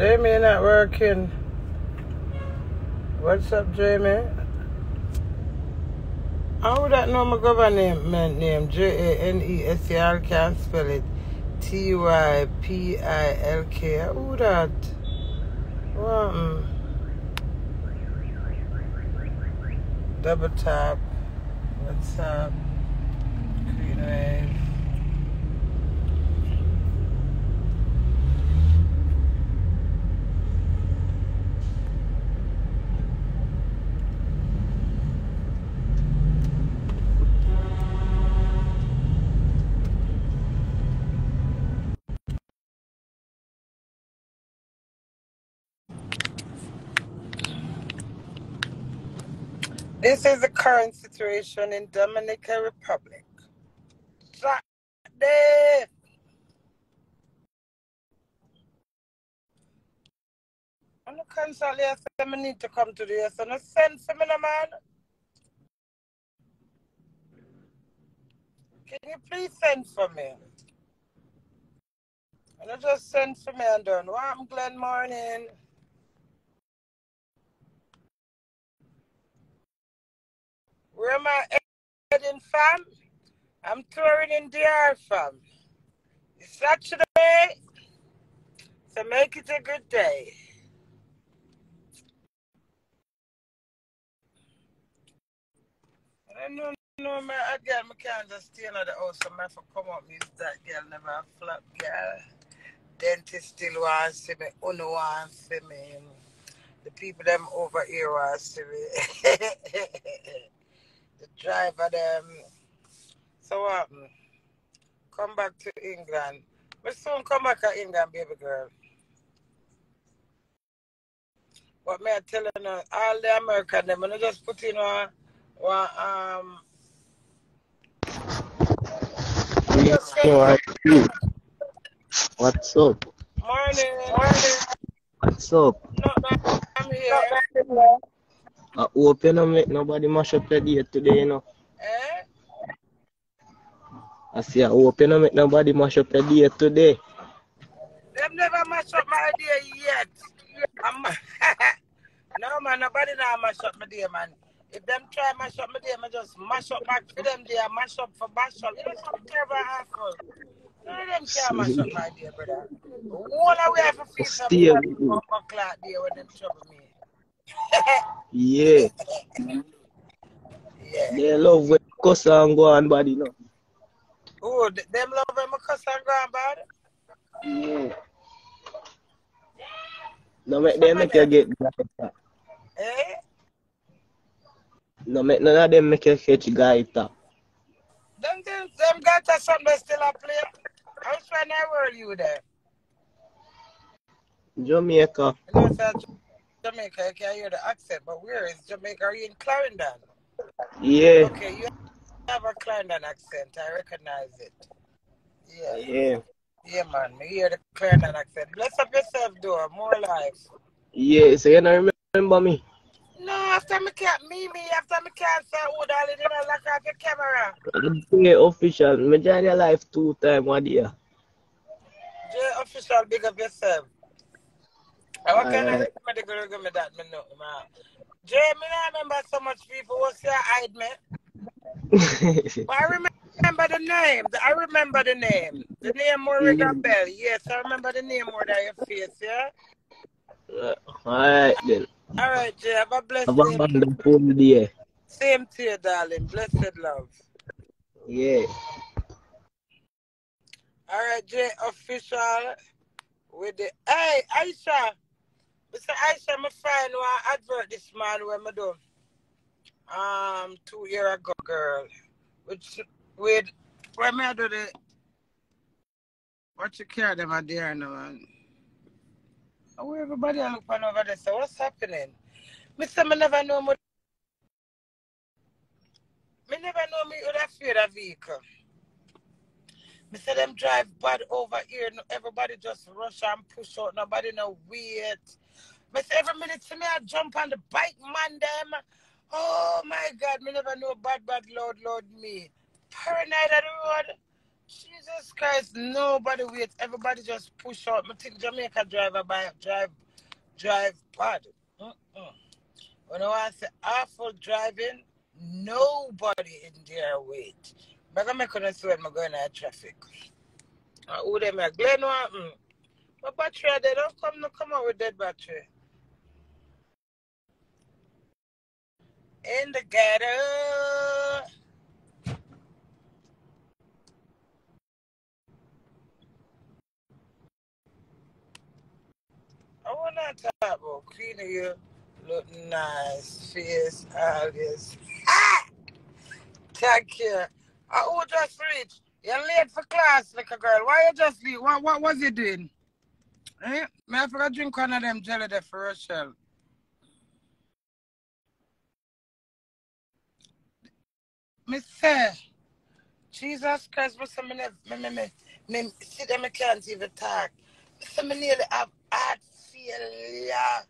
Jamie not working. What's up, Jamie? How would that know my government name? Janester, can't spell it. Typilk. Who that? What? Double tap. What's up? Green wave. This is the current situation in Dominican Republic. Saturday. I'm not constantly asking I need to come to the US. So no send for me, no, man. Can you please send for me? And I just send for me and done. Warm Glen morning. Where am I heading, fam? I'm touring in DR, fam. It's Saturday, so make it a good day. I don't know, man. I can't just stay in the house. So I have to come up. Means that girl never a flop, girl. Dentist still wants to see me. Uno wants to see me. The people them over here want to see me. The driver them. So what? Come back to England. But soon come back to England, baby girl. What me I telling you, all the American them, I just put in one What's up? Morning. What's up? No, I'm here. I hope you don't make nobody mash up your day today, you know. Eh? I say I hope you don't make nobody mash up your day today. Them never mash up my idea yet. No, man, nobody now mash up my day, man. If them try mash up my day, I just mash up back for them day, mash up for mash up. You know, some terrible asshole. None of them can't mash up my day, brother. All the way for feel some clock day when them trouble me. Yeah. Yeah. They love when cuss and go on body, no. Oh, them love when I cuss and go on bad? Yeah. No make them make you get gaita. Eh? No make none of them make you catch gaita. Them got something still a play. I was trying to world you there. Jamaica. You know, say Jamaica, you can hear the accent, but where is Jamaica? Are you in Clarendon? Yeah. Okay, you have a Clarendon accent. I recognize it. Yeah. Yeah. Yeah, man. Me hear the Clarendon accent. Bless up yourself, though. More life. Yeah, so you don't remember me? No, after me can't say, oh, darling, you know, lock off your camera. Yeah, official. Me join your life 2 times one year. J official, big up yourself. What kind of comedy girl give me that? Me know, man. Jay, me not remember so much people who say I hide me. But I remember the name. The name more ring a bell. Yes, I remember the name more than your face, yeah? Alright then. Alright, Jay, have a blessed Have a wonderful day. Same to you, darling. Blessed love. Yeah. Alright, Jay, official with the... Hey, Aisha. Mr. Aisha, I find one advert this man when I do 2 years ago, girl. With when I do the what you care them are there now, man. Oh, everybody look on over there. So what's happening? Mister, me never know me would have feared a vehicle. Mister, them drive bad over here. Everybody just rush and push out. Nobody no wait. Mister, every minute to me I jump on the bike, man, them. Oh my God, me never know bad load me. Paranoid on the road. Jesus Christ, nobody waits. Everybody just push out. I think Jamaica driver drive bad. Mm-mm. When I say awful driving, nobody in there wait. But I'm going to swear I'm going to traffic. Who them are? Glen one. But battery, they don't come out with dead battery. In the ghetto. I want to talk about cleaning you. Look nice. Face, always. Ah! Thank you. Who just reached? You're late for class, like a girl. Why you just leave? What was you doing? Eh? May I forgot drink one of them jelly there for Rochelle. Me say, Jesus Christ, see them, I can't even talk. Me say, me nearly have heart failure.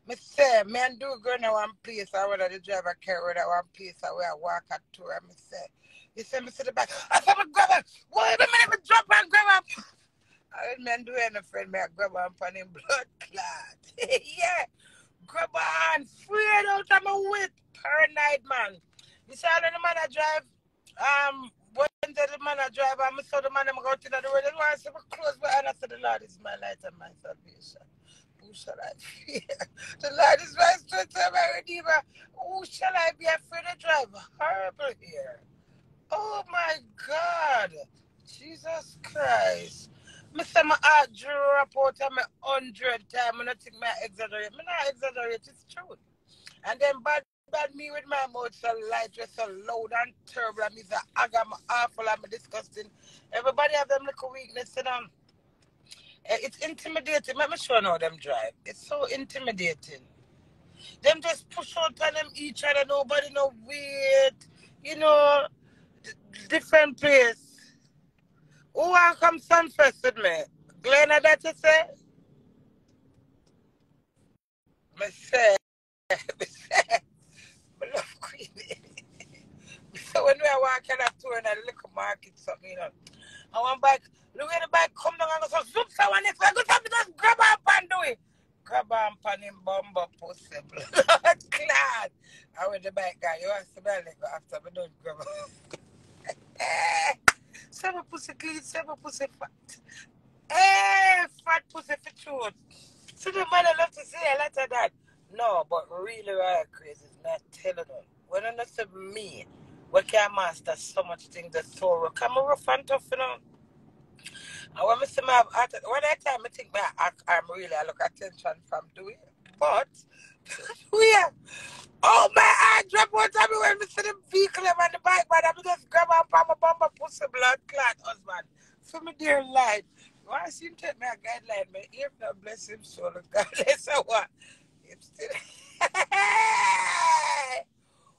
Me say, me and do go to one place, or whether the driver carry at one place, or where I walk at tour, me say, you say, me see the back. I said, me grab it. Why me never drop and grab it? I didn't man do any friend, me I grab on pan him blood clot. Yeah, grab on, free out of my whip per night, man. You see how the man I drive, when the man I drive, I saw the man I'm going to the road, and I said, close my hand, I said, the Lord is my light and my salvation. Who shall I fear? The Lord is my strength and my redeemer. Who shall I be afraid to drive? Horrible here. Oh my God. Jesus Christ. I say my heart drew up out of me 100 times. I don't think I exaggerate. I not exaggerate, it's true. And then bad me with my mouth so light, just so loud and terrible. And me say, I got my awful and me disgusting. Everybody have them little weakness, you know. It's intimidating. Let me show you how them drive. It's so intimidating. Them just push out on them each other. Nobody no wait. You know, different place. Who want come sun first with me? Glenna that you say? Me say, me say, me love Queenie. So when we are walking up to her in a little market, something, you know, I want bike, look at the bike, come down and go, so zoom someone next, I go, something just grab her and do it. Grab her and him bumper possible. Clad. I went the bike guy, you want to smell it, but after me don't grab her. Seven pussy clean, seven pussy fat. Fat pussy for truth. So the man I love to say a lot of that. No, but really right crazy is not telling them. When I say me, we can master so much things that so rough. I'm rough and tough, you know. And when I say when I time I think I'm really I look attention from Dewey. But we are. Oh my eye drop one time when we see the vehicle on the bike, man, I'm just grab up on my bumper, pussy blood clot husband. For me dear light. Why I seem to take me a guideline, man? If not bless him soul, regardless of what. Him still.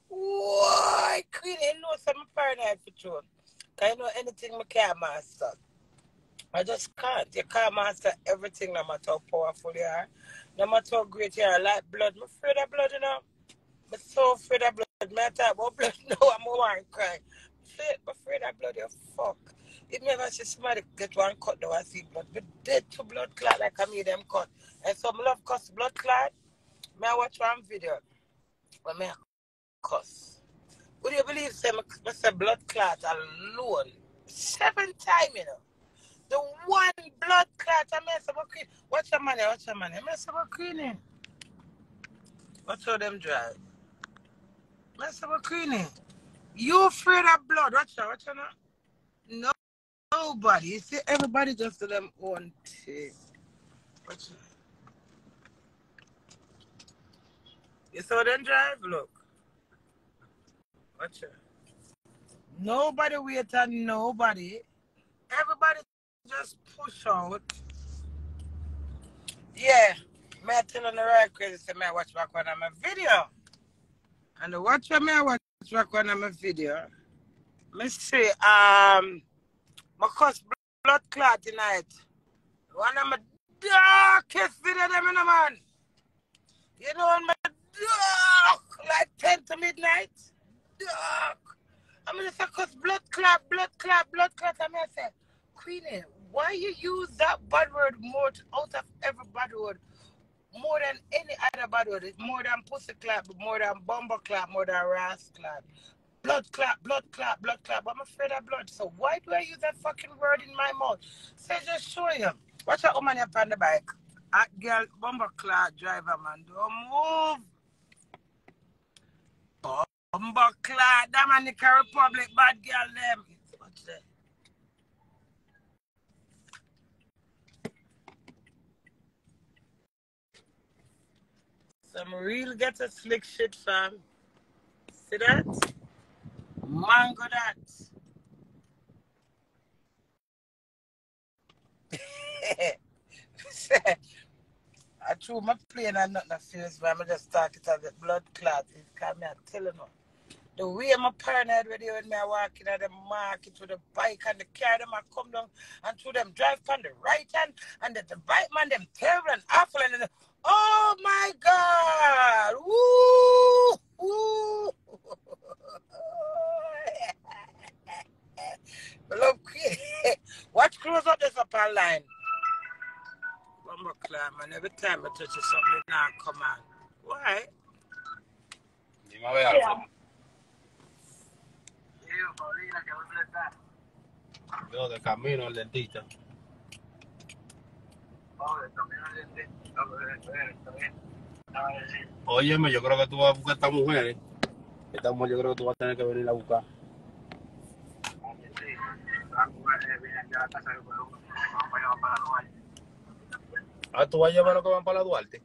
Why? Queen ain't know some paranoid for sure. Cause I know anything I can't master. I just can't. You can't master everything no matter how powerful you are. No matter how great you are. Like blood. I'm afraid of blood, you know. I'm so afraid of blood. I talk about blood now, I'm over and cry. I'm afraid of blood, you fuck. If me ever see somebody get one cut now, I see blood. But dead to blood clot like I made them cut. And so I love cuss blood clot. May I watch one video when I cuss. Would you believe I say blood clot alone? 7 times, you know. The one blood clot I mess up a queen. Watch your money, watch your money. I mess up a queen. Watch how them drive. Mess up a queen. You afraid of blood? Watch out now. No, nobody. You see, everybody just do them own thing. Watch out. You saw them drive? Look. Watch out. Nobody wait on nobody. Everybody just push out. Yeah. Me I tell on the right crazy say me I watch back one of my video. And the watch me I watch back one of my video. Me say, my cause blood clot tonight. One of my darkest video them in a man. You know, on my dark, like 10 to midnight. Dark. I mean, it's because blood clot. I mean, I said, Queenie, why you use that bad word more out of every bad word? More than any other bad word. It's more than pussy clap, more than bumper clap, more than ras clap. Blood clap. I'm afraid of blood. So why do I use that fucking word in my mouth? So just show you. Watch that woman up on the bike. Hot girl, bumper clap, driver, man. Don't move. Bumper clap, Dominican Republic, bad girl, them. Watch that. Some real get a slick shit, fam. See that? Mango that. I threw my plane and nothing feels, but I just start it as a blood clot. It can me telling you. The way my paranoid when they when me walking at the market with the bike and the car, them I come down and through them drive on the right hand and the bike man them terrible and awful and oh my God! Woo! Woo! Love Queen. Watch close up this up line. Bumper climb and every time I touch it, something now come on. Why? Yeah. Yo, de camino al dentista. Óyeme, yo creo que tú vas a buscar a esta mujer. Esta mujer yo creo que tú vas a tener que venir a buscar. Ah, ¿tú vas a llevar lo que van para la Duarte?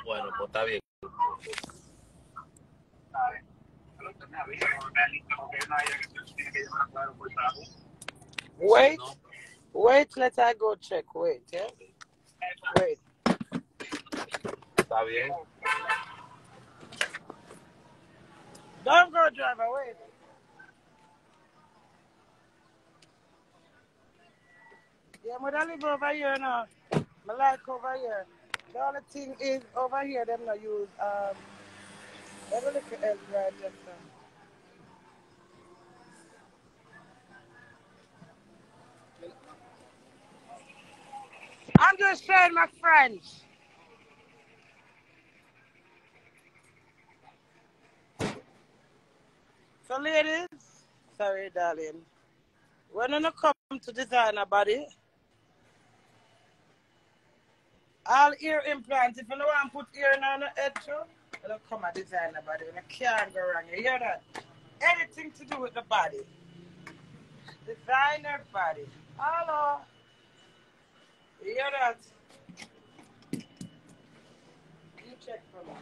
Bueno, pues está bien. Wait, let I go check. Wait, yeah? Wait. Está bien. Don't go, driver, wait. Yeah, but I live over here now. I like over here. The only thing is over here, them not use, let me look at right just now. I'm just showing my friends. So, ladies, sorry, darling. When you come to design a body, all ear implants, if you don't want to put ear on the head too, you come and design a body. You can't go wrong. You hear that? Anything to do with the body. Designer body. Hello. You hear that? You check for me.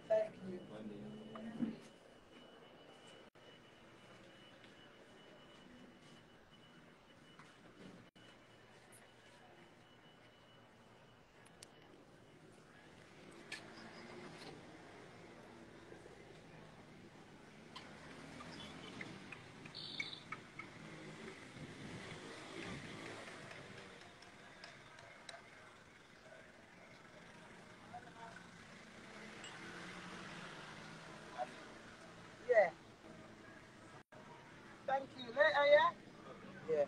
Thank you. Yeah. Thank you. Later, yeah? Yeah.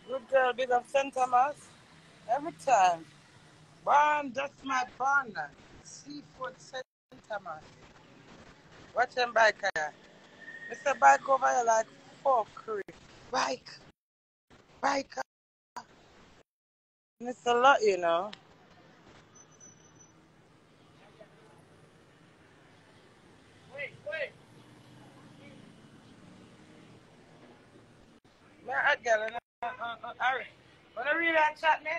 Good girl, big up St. Thomas. Every time. Barn, that's my barn. Seafood St. Thomas. Watch them bike here. Mr. Bike over here like fuckery. Bike. Bike. And it's a lot, you know. chat me?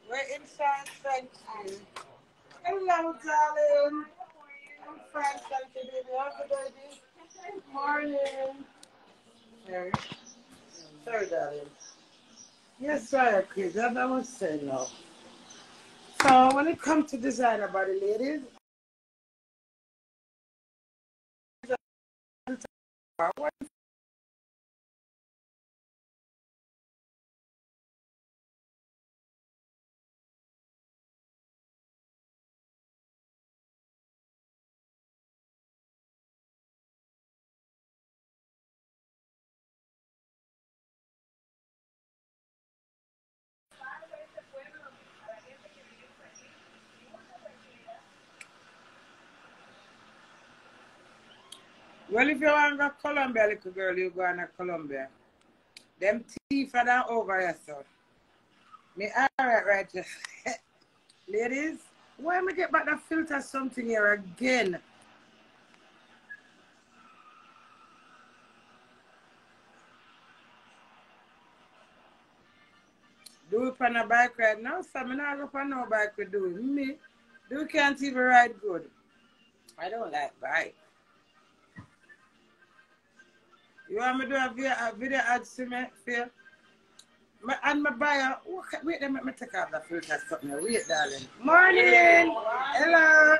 We're inside, thank you. Hello, darling. I'm fine, thank you, baby. How's the baby? Morning. Sorry. Sorry, darling. Yes, sorry, kids. That's what I was saying now. So, when it comes to designer body, ladies, well, if you want to go to Colombia, little girl, you go to Colombia. Them teeth are down over here, so. Me alright, right, just. Ladies, why am I get back that filter something here again? Do it on a bike ride now, so I'm not go on no bike with do it. Me, do can't even ride good. I don't like bike. You want me to do a video ad to me, Phil? And my buyer, wait, let me take off the filter something. Wait, darling. Morning! Hello!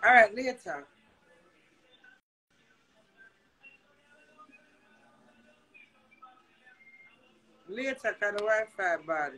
Alright, later. Later, because the Wi-Fi bad.